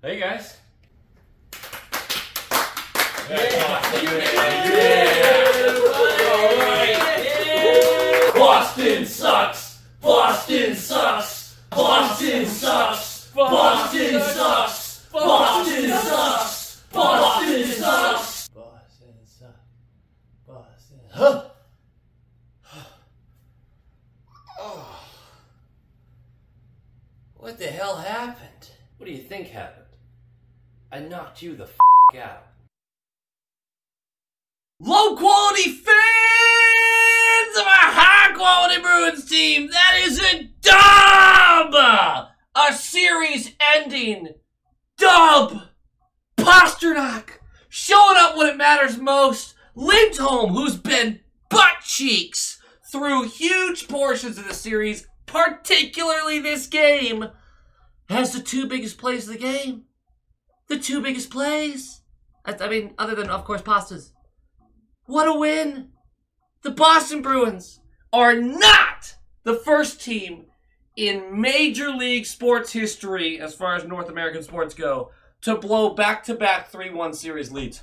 Hey guys. Boston sucks. Boston sucks. Boston sucks. Boston sucks. Boston sucks. Boston sucks. Boston sucks. Boston. Huh? Oh. What the hell happened? What do you think happened? I knocked you the f out. Low quality fans of a high quality Bruins team. That is a dub! A series ending dub! Pasternak showing up when it matters most. Lindholm, who's been butt cheeks through huge portions of the series, particularly this game, has the two biggest plays of the game. The two biggest plays. I mean, other than, of course, Pastas. What a win! The Boston Bruins are not the first team in Major League sports history, as far as North American sports go, to blow back-to-back 3-1 series leads.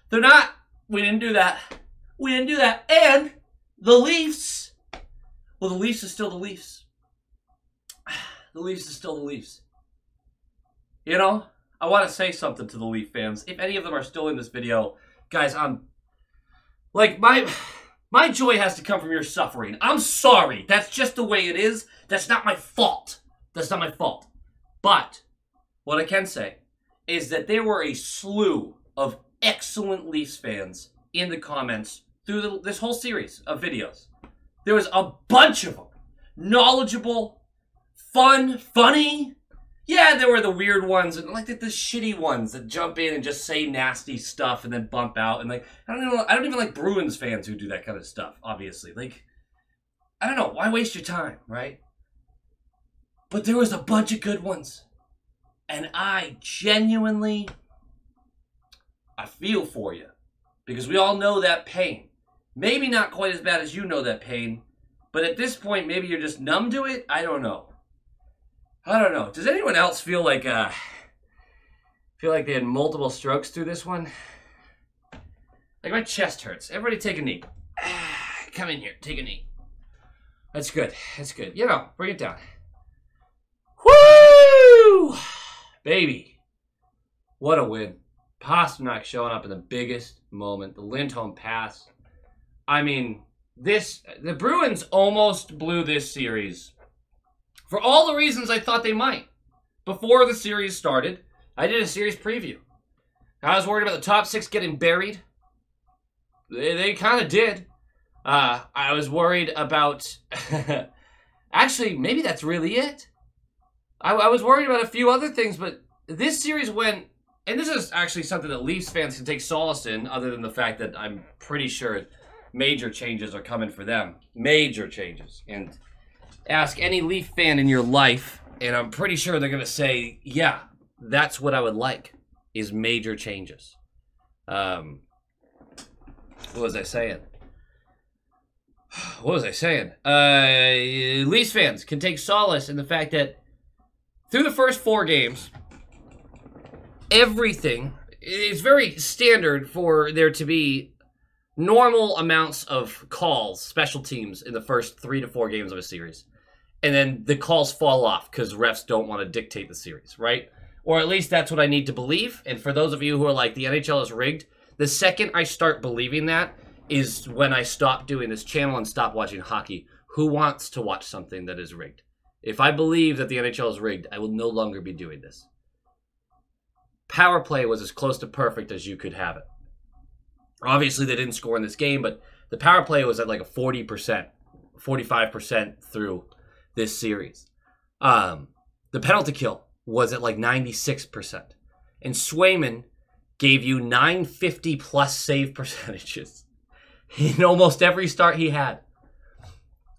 They're not. We didn't do that. We didn't do that. And the Leafs, well, the Leafs is still the Leafs. The Leafs is still the Leafs. You know, I want to say something to the Leaf fans. If any of them are still in this video, guys, like, my joy has to come from your suffering. I'm sorry. That's just the way it is. That's not my fault. That's not my fault. But what I can say is that there were a slew of excellent Leafs fans in the comments through this whole series of videos. There was a bunch of them. Knowledgeable, fun, funny. Yeah, there were the weird ones, and like the shitty ones that jump in and just say nasty stuff and then bump out. And like, I don't even like Bruins fans who do that kind of stuff, obviously. Like, I don't know, why waste your time, right? But there was a bunch of good ones. And I genuinely, I feel for you. Because we all know that pain. Maybe not quite as bad as you know that pain, but at this point, maybe you're just numb to it. I don't know. Does anyone else feel like they had multiple strokes through this one? Like, my chest hurts. Everybody take a knee. Come in here. Take a knee. That's good. That's good. You know, bring it down. Woo! Baby. What a win. Pasternak showing up in the biggest moment. The Lindholm pass. I mean, the Bruins almost blew this series. For all the reasons I thought they might. Before the series started, I did a series preview. I was worried about the top six getting buried. They kind of did. I was worried about... Actually, maybe that's really it. I was worried about a few other things, but this series went... And this is actually something that Leafs fans can take solace in, other than the fact that I'm pretty sure major changes are coming for them. Major changes. And... ask any Leaf fan in your life, and I'm pretty sure they're going to say, yeah, that's what I would like, is major changes. What was I saying? Leafs fans can take solace in the fact that through the first 4 games, everything is very standard for there to be normal amounts of calls, special teams, in the first 3 to 4 games of a series. And then the calls fall off because refs don't want to dictate the series, right? Or at least that's what I need to believe. And for those of you who are like, the NHL is rigged, the second I start believing that is when I stop doing this channel and stop watching hockey. Who wants to watch something that is rigged? If I believe that the NHL is rigged, I will no longer be doing this. Power play was as close to perfect as you could have it. Obviously, they didn't score in this game, but the power play was at like a 40%, 45% through this series. The penalty kill was at like 96%. And Swayman gave you 950 plus save percentages in almost every start he had.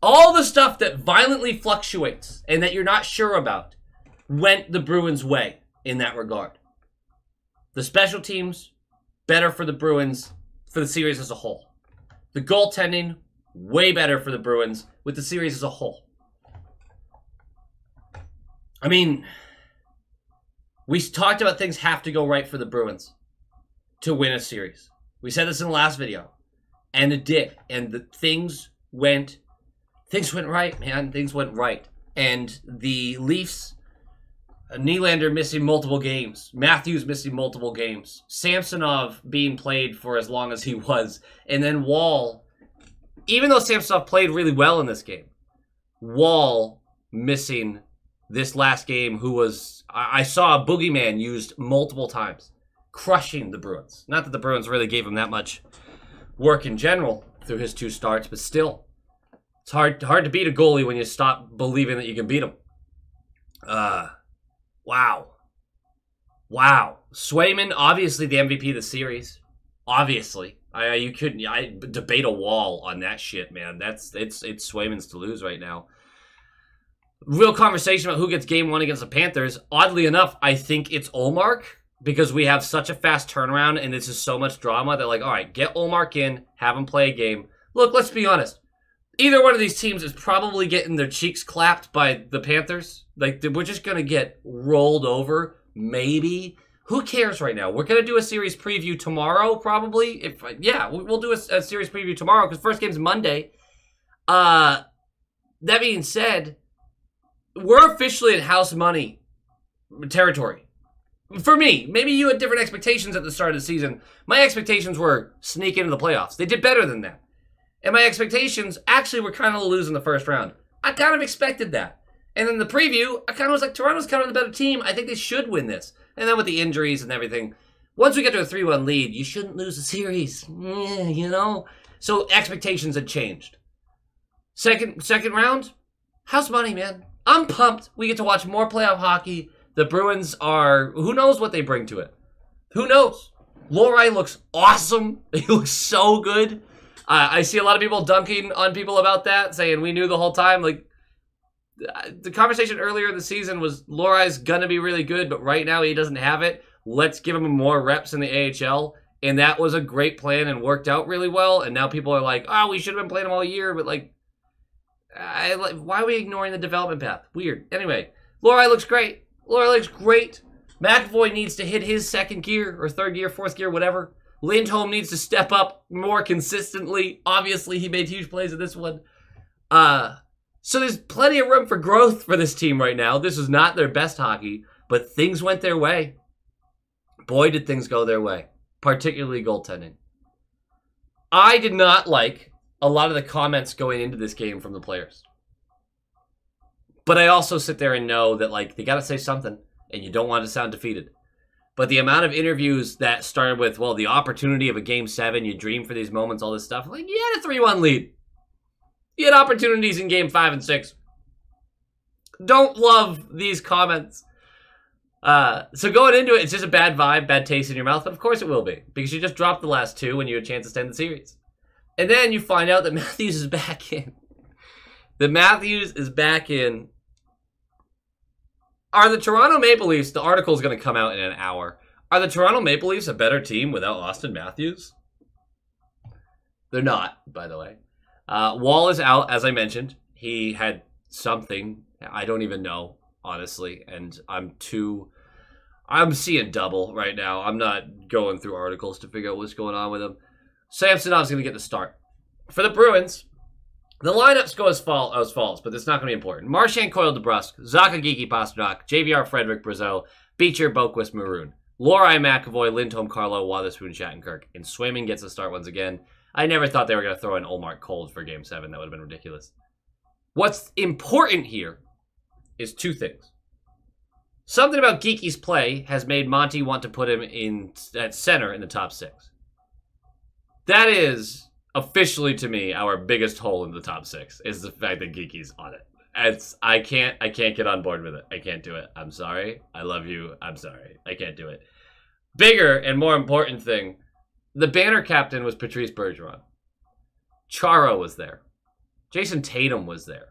All the stuff that violently fluctuates and that you're not sure about went the Bruins' way in that regard. The special teams, better for the Bruins for the series as a whole. The goaltending, way better for the Bruins with the series as a whole. I mean, We talked about things have to go right for the Bruins to win a series. We said this in the last video. And it did. And things went right, man. Things went right. And the Leafs, Nylander missing multiple games. Matthews missing multiple games. Samsonov being played for as long as he was. And then Wall, even though Samsonov played really well in this game, Wall missing this last game, who was, I saw a boogeyman used multiple times, crushing the Bruins. Not that the Bruins really gave him that much work in general through his 2 starts, but still, it's hard to beat a goalie when you stop believing that you can beat him. Wow. Swayman, obviously the MVP of the series. Obviously. I debate a wall on that shit, man. It's Swayman's to lose right now. Real conversation about who gets game 1 against the Panthers. Oddly enough, I think it's Ullmark, because we have such a fast turnaround and this is so much drama. They're like, all right, get Ullmark in, have him play a game. Look, let's be honest. Either one of these teams is probably getting their cheeks clapped by the Panthers. Like, we're just going to get rolled over, maybe. Who cares right now? We're going to do a series preview tomorrow, probably. We'll do a series preview tomorrow because first game's Monday. That being said, we're officially in house money territory. For me, maybe you had different expectations at the start of the season. My expectations were sneak into the playoffs. They did better than that. And my expectations actually were kind of lose in the first round. I kind of expected that. And then the preview, I kind of was like, Toronto's kind of the better team. I think they should win this. And then with the injuries and everything, once we get to a 3-1 lead, you shouldn't lose the series. Yeah, you know? So expectations had changed. Second round, house money, man. I'm pumped. We get to watch more playoff hockey. The Bruins are, who knows what they bring to it? Who knows? Lohrei looks awesome. He looks so good. I see a lot of people dunking on people about that, saying we knew the whole time. Like, the conversation earlier in the season was Lohrei's going to be really good, but right now he doesn't have it. Let's give him more reps in the AHL. And that was a great plan and worked out really well. And now people are like, oh, we should have been playing him all year. But, like, why are we ignoring the development path? Weird. Anyway, Lohrei looks great. Lohrei looks great. McAvoy needs to hit his 2nd gear or 3rd gear, 4th gear, whatever. Lindholm needs to step up more consistently. Obviously, he made huge plays in this one. So there's plenty of room for growth for this team right now. This is not their best hockey, but things went their way. Boy, did things go their way, particularly goaltending. I did not like a lot of the comments going into this game from the players. But I also sit there and know that, like, they got to say something, and you don't want to sound defeated. But the amount of interviews that started with, well, the opportunity of a Game 7, you dream for these moments, all this stuff. Like, you had a 3-1 lead. You had opportunities in Game 5 and 6. Don't love these comments. So going into it, it's just a bad vibe, bad taste in your mouth. But of course it will be, because you just dropped the last 2 when you had a chance to stand the series. And then you find out that Matthews is back in. Are the Toronto Maple Leafs, the article is going to come out in an hour, are the Toronto Maple Leafs a better team without Austin Matthews? They're not, by the way. Wall is out, as I mentioned. He had something. I don't even know, honestly. And I'm seeing double right now. I'm not going through articles to figure out what's going on with him. Samsonov's going to get the start. For the Bruins, the lineups go as follows, but it's not going to be important. Marchand, Coyle, DeBrusk, Zacha, Geekie, Pasternak, JVR, Frederick, Brazeau, Beecher, Boquist, Maroon, Lohrei, McAvoy, Lindholm, Carlo, Wotherspoon, Shattenkirk, and Swayman gets the start once again. I never thought they were going to throw in Ullmark cold for Game 7. That would have been ridiculous. What's important here is 2 things. Something about Geekie's play has made Monty want to put him in at center in the top 6. That is officially, to me, our biggest hole in the top 6 is the fact that Geekie's on it. I can't get on board with it. I can't do it. I'm sorry. I love you. I'm sorry. I can't do it. Bigger and more important thing, the banner captain was Patrice Bergeron. Chara was there. Jason Tatum was there.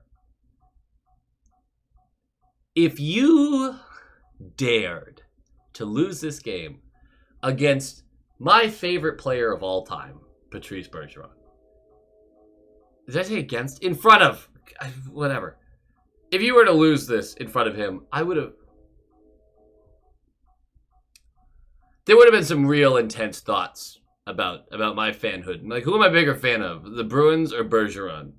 If you dared to lose this game against my favorite player of all time, Patrice Bergeron. Did I say against? In front of. Whatever. If you were to lose this in front of him, I would have. there would have been some real intense thoughts about my fanhood. Like, who am I bigger fan of, the Bruins or Bergeron?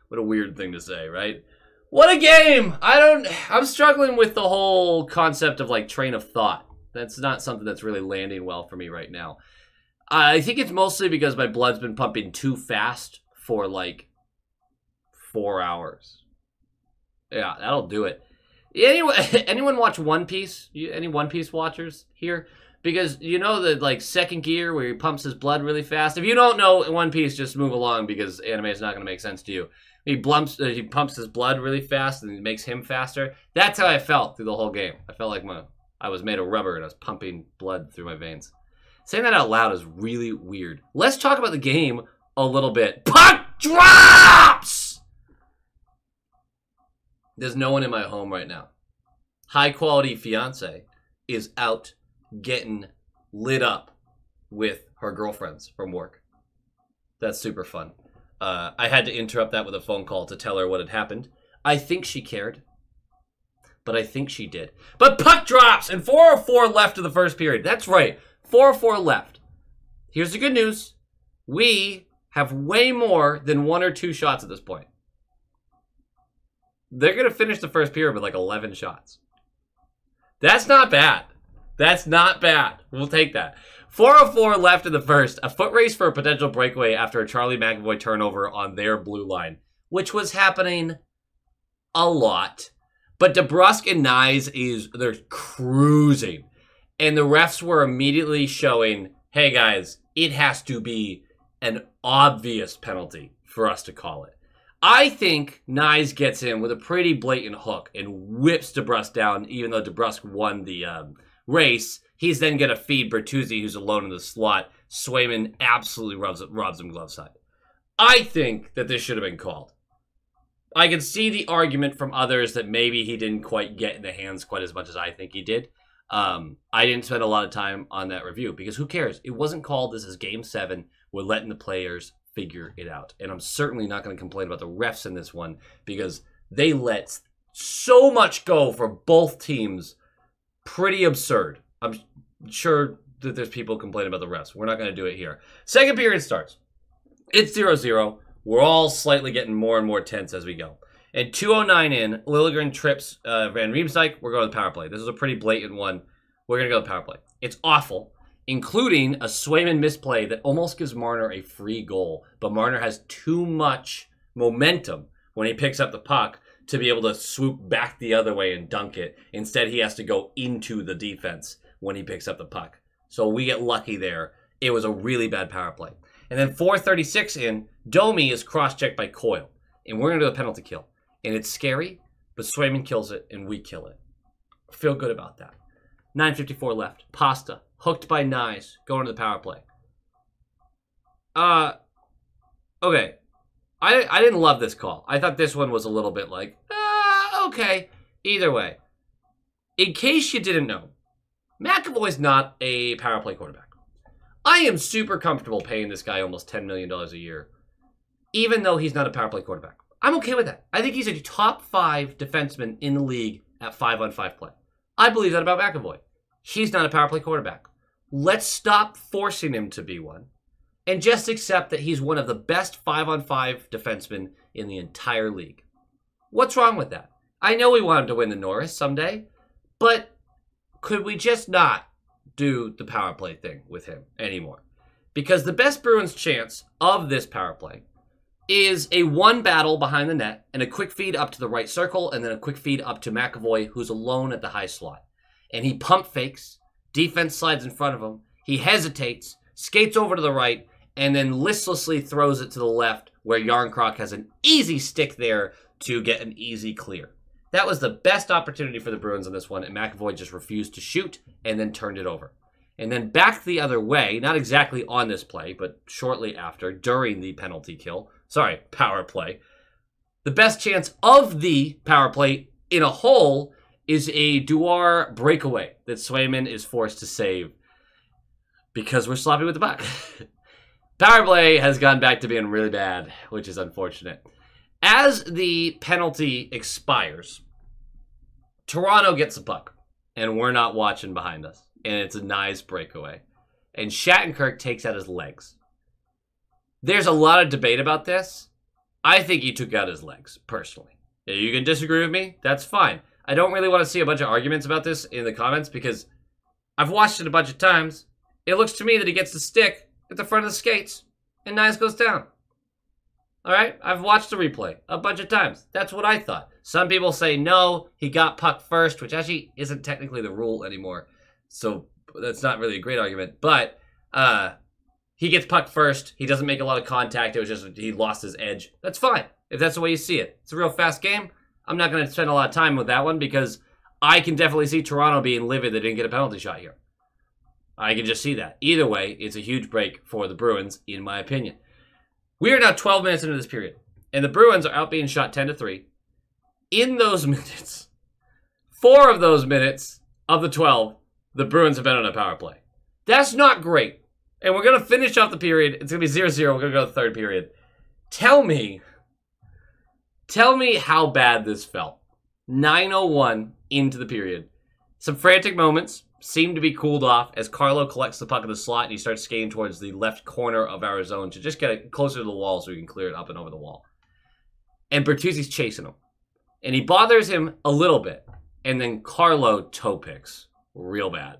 What a weird thing to say, right? What a game! I'm struggling with the whole concept of, like, train of thought. That's not something that's really landing well for me right now. I think it's mostly because my blood's been pumping too fast for, like, 4 hours. Yeah, that'll do it. Anyone watch One Piece? Any One Piece watchers here? Because you know the, like, second gear where he pumps his blood really fast? If you don't know One Piece, just move along because anime is not going to make sense to you. He pumps his blood really fast and it makes him faster. That's how I felt through the whole game. I felt like I was made of rubber and I was pumping blood through my veins. Saying that out loud is really weird. Let's talk about the game a little bit. Puck drops! There's no one in my home right now. High quality fiance is out getting lit up with her girlfriends from work. That's super fun. I had to interrupt that with a phone call to tell her what had happened. I think she cared. But I think she did. But puck drops! And 4:04 left of the first period. That's right. 4:04 left. Here's the good news. We have way more than 1 or 2 shots at this point. They're going to finish the first period with like 11 shots. That's not bad. That's not bad. We'll take that. 4:04 left in the first. A foot race for a potential breakaway after a Charlie McAvoy turnover on their blue line, which was happening a lot. But DeBrusk and Nyes they're cruising. And the refs were immediately showing, hey guys, it has to be an obvious penalty for us to call it. I think Nyes gets in with a pretty blatant hook and whips DeBrusk down, even though DeBrusk won the race. He's then going to feed Bertuzzi, who's alone in the slot. Swayman absolutely robs him glove side. I think that this should have been called. I can see the argument from others that maybe he didn't quite get in the hands quite as much as I think he did. I didn't spend a lot of time on that review because who cares? It wasn't called. This is Game 7. We're letting the players figure it out. And I'm certainly not going to complain about the refs in this one because they let so much go for both teams. Pretty absurd. I'm sure that there's people complaining about the refs. We're not going to do it here. Second period starts. It's 0-0. We're all slightly getting more and more tense as we go. And 2:09 in, Liljegren trips Van Riemsdyk. We're going to the power play. This is a pretty blatant one. We're going to go to the power play. It's awful, including a Swayman misplay that almost gives Marner a free goal. But Marner has too much momentum when he picks up the puck to be able to swoop back the other way and dunk it. Instead, he has to go into the defense when he picks up the puck. So we get lucky there. It was a really bad power play. And then 4:36 in, Domi is cross-checked by Coyle. And we're going to do a penalty kill. And it's scary, but Swayman kills it and we kill it. Feel good about that. 9:54 left. Pasta, hooked by Nyes, going to the power play. Okay. I didn't love this call. I thought this one was a little bit like, okay. Either way. In case you didn't know, McAvoy's not a power play quarterback. I am super comfortable paying this guy almost $10 million a year, even though he's not a power play quarterback. I'm okay with that. I think he's a top 5 defenseman in the league at 5-on-5 play. I believe that about McAvoy. He's not a power play quarterback. Let's stop forcing him to be one and just accept that he's one of the best 5-on-5 defensemen in the entire league. What's wrong with that? I know we want him to win the Norris someday, but could we just not do the power play thing with him anymore? Because the best Bruins chance of this power play is a one battle behind the net and a quick feed up to the right circle and then a quick feed up to McAvoy, who's alone at the high slot. And he pump fakes, defense slides in front of him, he hesitates, skates over to the right, and then listlessly throws it to the left where Yarncroc has an easy stick there to get an easy clear. That was the best opportunity for the Bruins on this one, and McAvoy just refused to shoot and then turned it over. And then back the other way, not exactly on this play, but shortly after, during the power play. The best chance of the power play in a hole is a Duar breakaway that Swayman is forced to save because we're sloppy with the puck. Power play has gone back to being really bad, which is unfortunate. As the penalty expires, Toronto gets the puck, and we're not watching behind us. and it's a nice breakaway. And Shattenkirk takes out his legs. There's a lot of debate about this. I think he took out his legs, personally. You can disagree with me, that's fine. I don't really want to see a bunch of arguments about this in the comments because I've watched it a bunch of times. It looks to me that he gets the stick at the front of the skates and Knies goes down. Alright? I've watched the replay a bunch of times. That's what I thought. Some people say no, he got puck first, which actually isn't technically the rule anymore. So that's not really a great argument. But he gets puck first. He doesn't make a lot of contact. It was just he lost his edge. That's fine if that's the way you see it. It's a real fast game. I'm not going to spend a lot of time with that one because I can definitely see Toronto being livid they didn't get a penalty shot here. I can just see that. Either way, it's a huge break for the Bruins, in my opinion. We are now 12 minutes into this period, and the Bruins are out being shot 10-3. In those minutes, 4 of those minutes of the 12, the Bruins have been on a power play. That's not great. And we're going to finish off the period. It's going to be 0-0. We're going to go to the third period. Tell me how bad this felt. 9:01 into the period. Some frantic moments seem to be cooled off as Carlo collects the puck in the slot and he starts skating towards the left corner of our zone to just get it closer to the wall so we can clear it up and over the wall. And Bertuzzi's chasing him. And he bothers him a little bit. And then Carlo toe picks real bad.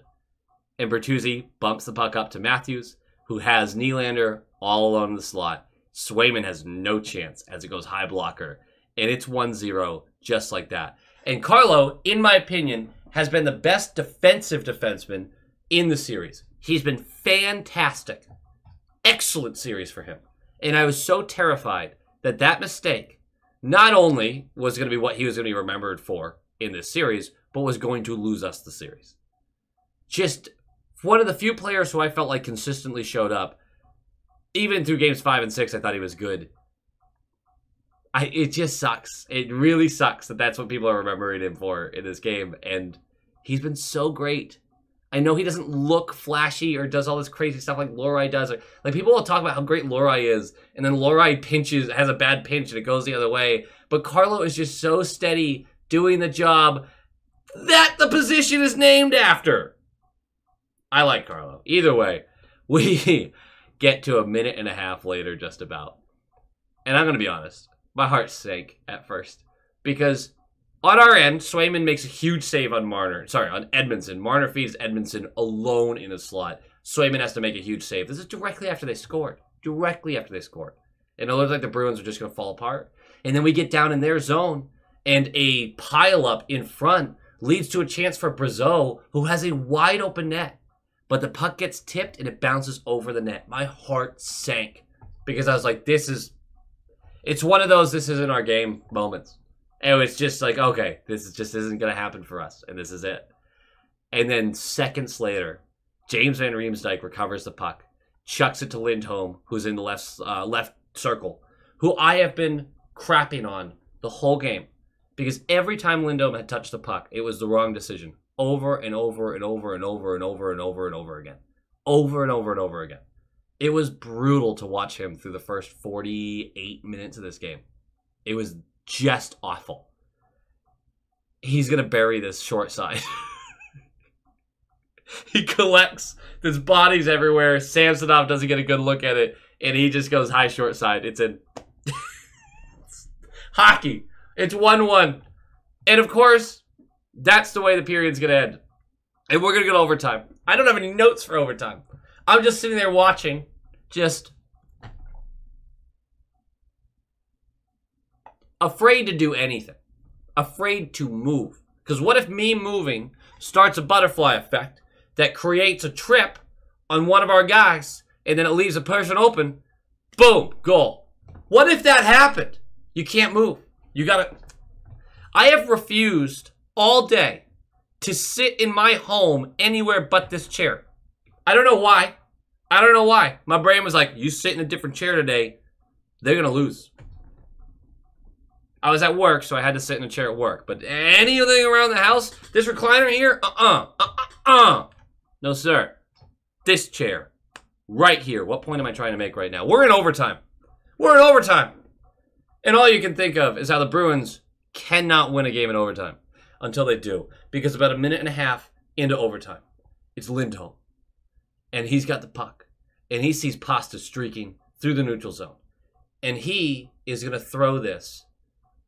And Bertuzzi bumps the puck up to Matthews, who has Nylander all alone in the slot. Swayman has no chance as it goes high blocker. And it's 1-0 just like that. And Carlo, in my opinion, has been the best defensive defenseman in the series. He's been fantastic. Excellent series for him. And I was so terrified that that mistake not only was going to be what he was going to be remembered for in this series, but was going to lose us the series. Just one of the few players who I felt like consistently showed up. Even through games 5 and 6, I thought he was good. It just sucks. It really sucks that that's what people are remembering him for in this game. And he's been so great. I know he doesn't look flashy or does all this crazy stuff like Lohrei does. Or, like, people will talk about how great Lohrei is, and then Lohrei has a bad pinch and it goes the other way. But Carlo is just so steady doing the job that the position is named after. I like Carlo. Either way, we get to a minute and a half later just about. And I'm going to be honest. My heart sank at first because on our end, Swayman makes a huge save on on Edmondson. Marner feeds Edmondson alone in a slot. Swayman has to make a huge save. This is directly after they scored. And it looks like the Bruins are just going to fall apart. And then we get down in their zone and a pileup in front leads to a chance for Brazeau, who has a wide open net. But the puck gets tipped and it bounces over the net. My heart sank because I was like, it's one of those this isn't our game moments. And it's just like, okay, just isn't going to happen for us. And this is it. And then seconds later, James Van Riemsdyk recovers the puck, chucks it to Lindholm, who's in the left circle, who I have been crapping on the whole game. Because every time Lindholm had touched the puck, it was the wrong decision. Over and over and over and over and over and over and over again. Over and over and over again. It was brutal to watch him through the first 48 minutes of this game. It was just awful. He's going to bury this short side. He collects. There's bodies everywhere. Samsonov doesn't get a good look at it. And he just goes high short side. It's in hockey. It's 1-1. And of course, that's the way the period's going to end. And we're going to go to overtime. I don't have any notes for overtime. I'm just sitting there watching, just afraid to do anything. Afraid to move. Because what if me moving starts a butterfly effect that creates a trip on one of our guys, and then it leaves a person open? Boom, goal. What if that happened? You can't move. You gotta... I have refused all day to sit in my home anywhere but this chair. I don't know why. My brain was like, you sit in a different chair today, they're going to lose. I was at work, so I had to sit in a chair at work. But anything around the house, this recliner here, no, sir. This chair, right here. What point am I trying to make right now? We're in overtime. And all you can think of is how the Bruins cannot win a game in overtime until they do. Because about a minute and a half into overtime, It's Lindholm. And he's got the puck. And he sees Pasta streaking through the neutral zone. And he is going to throw this.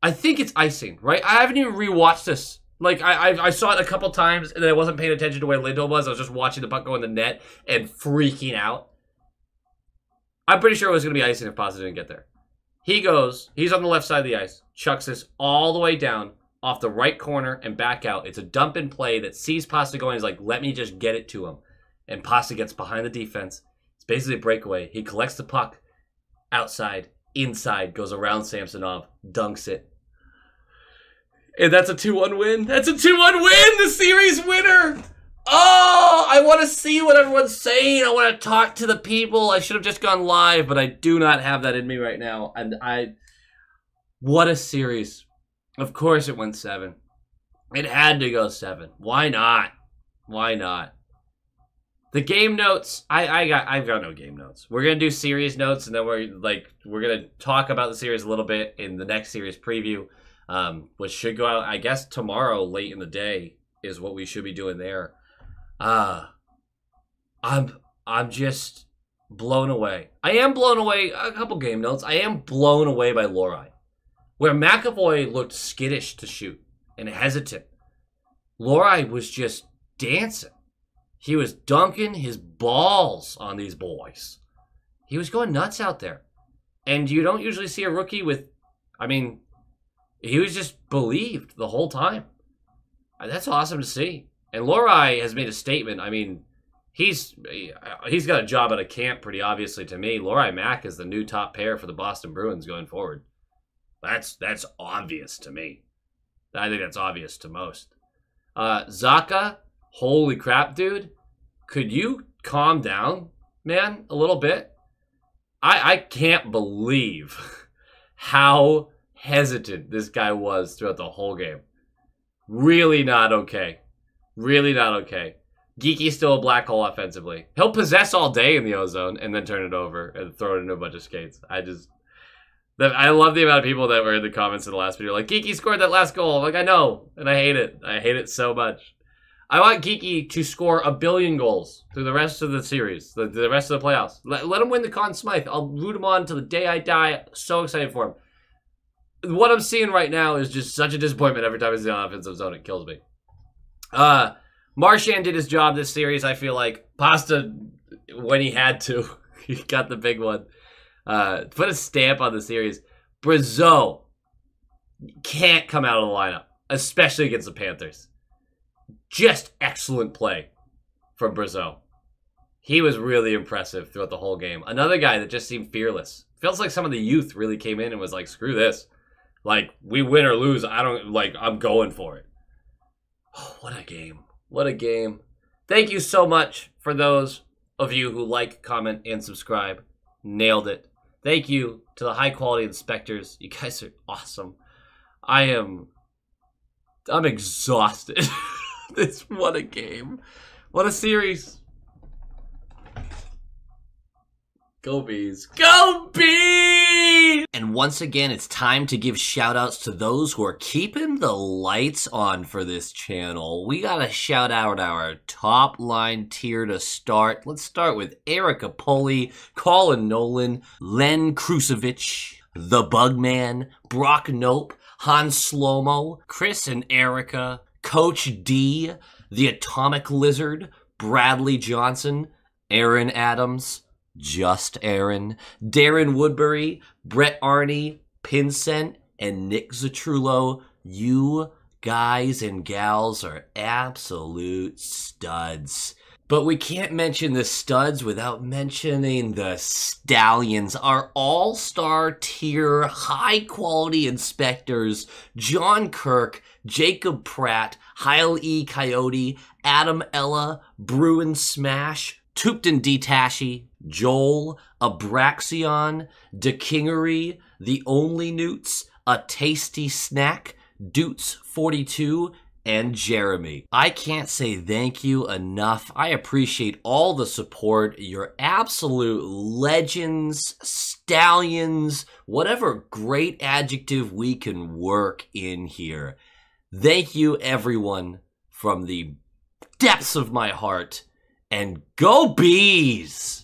I think it's icing, right? I haven't even rewatched this. Like, I saw it a couple times, and then I wasn't paying attention to where Lindholm was. I was just watching the puck go in the net and freaking out. I'm pretty sure it was going to be icing if Pasta didn't get there. He's on the left side of the ice, chucks this all the way down off the right corner and back out. It's a dump and play that sees Pasta going. He's like, let me just get it to him. And Pasta gets behind the defense. It's basically a breakaway. He collects the puck outside, inside, goes around Samsonov, dunks it. And that's a 2-1 win. That's a 2-1 win! The series winner! Oh, I want to see what everyone's saying. I want to talk to the people. I should have just gone live, but I do not have that in me right now. And what a series. Of course it went 7. It had to go 7. Why not? Why not? The game notes, I've got no game notes. We're gonna do series notes, and then we're gonna talk about the series a little bit in the next series preview, which should go out, I guess, tomorrow late in the day is what we should be doing there. I'm just blown away. I am blown away. A couple game notes. I am blown away by Lohrei, where McAvoy looked skittish to shoot and hesitant. Lohrei was just dancing. He was dunking his balls on these boys. He was going nuts out there. And you don't usually see a rookie with, I mean, he was just believed the whole time. That's awesome to see. And Lohrei has made a statement. I mean, he's got a job at a camp pretty obviously to me. Lohrei Mack is the new top pair for the Boston Bruins going forward. That's obvious to me. I think that's obvious to most. Zacha, holy crap, dude. Could you calm down, man, a little bit? I can't believe how hesitant this guy was throughout the whole game. Really not okay. Really not okay. Geeky's still a black hole offensively. He'll possess all day in the ozone and then turn it over and throw it into a bunch of skates. I love the amount of people that were in the comments in the last video like, Geeky scored that last goal. I'm like, I know, and I hate it. I hate it so much. I want Geeky to score 1 billion goals through the rest of the series, the rest of the playoffs. Let him win the Conn Smythe. I'll root him on until the day I die. So excited for him. What I'm seeing right now is just such a disappointment every time he's in the offensive zone. It kills me. Marchand did his job this series, I feel like. Pasta, when he had to, he got the big one. Put a stamp on the series. Brazeau can't come out of the lineup, especially against the Panthers. Just excellent play from Brazeau. He was really impressive throughout the whole game. Another guy that just seemed fearless. Feels like some of the youth really came in and was like, screw this. Like, we win or lose, I'm going for it. Oh, what a game. What a game. Thank you so much for those of you who like, comment, and subscribe. Nailed it. Thank you to the high-quality inspectors. You guys are awesome. I'm exhausted. What a game. What a series. Go Bees. Go Bees! And once again, it's time to give shout-outs to those who are keeping the lights on for this channel. We gotta shout out our top line tier to start. Let's start with Erica Poli, Colin Nolan, Len Krusevich, The Bugman, Brock Nope, Han Slomo, Chris and Erica, Coach D, The Atomic Lizard, Bradley Johnson, Aaron Adams, Just Aaron, Darren Woodbury, Brett Arney, Pincent, and Nick Zatrullo. You guys and gals are absolute studs. But we can't mention the studs without mentioning the Stallions, our all-star tier, high-quality inspectors, John Kirk, Jacob Pratt, Heil E. Coyote, Adam Ella, Bruin Smash, Tupton D. Tashi, Joel, Abraxion, DeKingery, The Only Newts, A Tasty Snack, Doots42, and Jeremy. I can't say thank you enough. I appreciate all the support. You're absolute legends, stallions, whatever great adjective we can work in here. Thank you, everyone, from the depths of my heart. and go Bees!